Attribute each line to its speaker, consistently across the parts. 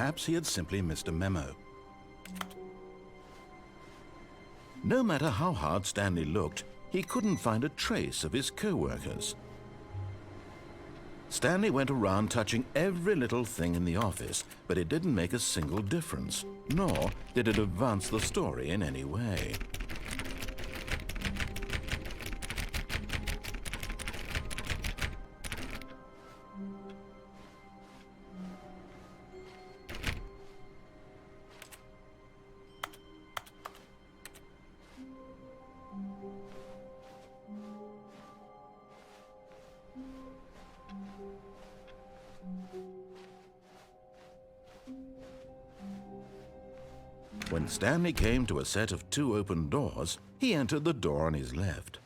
Speaker 1: perhaps he had simply missed a memo. No matter how hard Stanley looked, he couldn't find a trace of his co-workers. Stanley went around touching every little thing in the office, but it didn't make a single difference, nor did it advance the story in any way. When Stanley came to a set of 2 open doors, he entered the door on his left.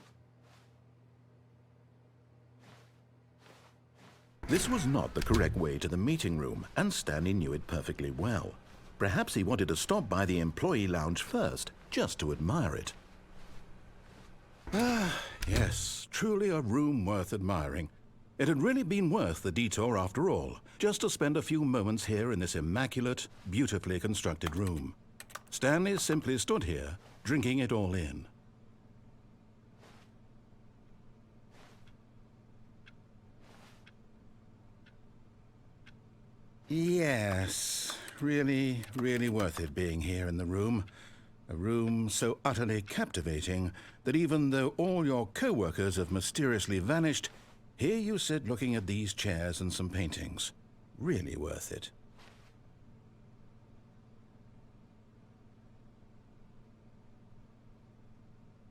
Speaker 1: This was not the correct way to the meeting room, and Stanley knew it perfectly well. Perhaps he wanted to stop by the employee lounge first, just to admire it. Ah, yes, truly a room worth admiring. It had really been worth the detour after all, just to spend a few moments here in this immaculate, beautifully constructed room. Stanley simply stood here, drinking it all in. Yes, really, really worth it being here in the room. A room so utterly captivating that even though all your co-workers have mysteriously vanished, here you sit looking at these chairs and some paintings. Really worth it.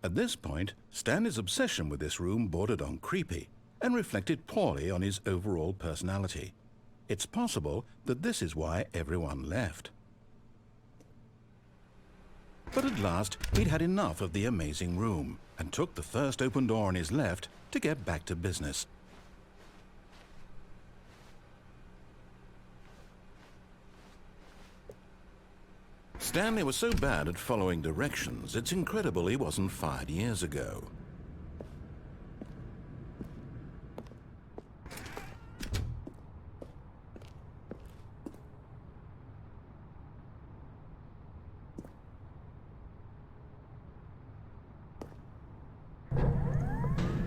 Speaker 1: At this point, Stanley's obsession with this room bordered on creepy and reflected poorly on his overall personality. It's possible that this is why everyone left. But at last, he'd had enough of the amazing room and took the first open door on his left to get back to business. Stanley was so bad at following directions, it's incredible he wasn't fired years ago.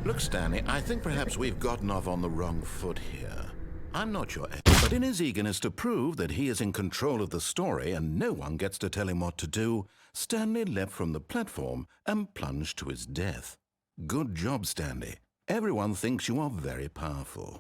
Speaker 1: Look, Stanley, I think perhaps we've gotten off on the wrong foot here. I'm not sure, but in his eagerness to prove that he is in control of the story and no one gets to tell him what to do, Stanley leapt from the platform and plunged to his death. Good job, Stanley. Everyone thinks you are very powerful.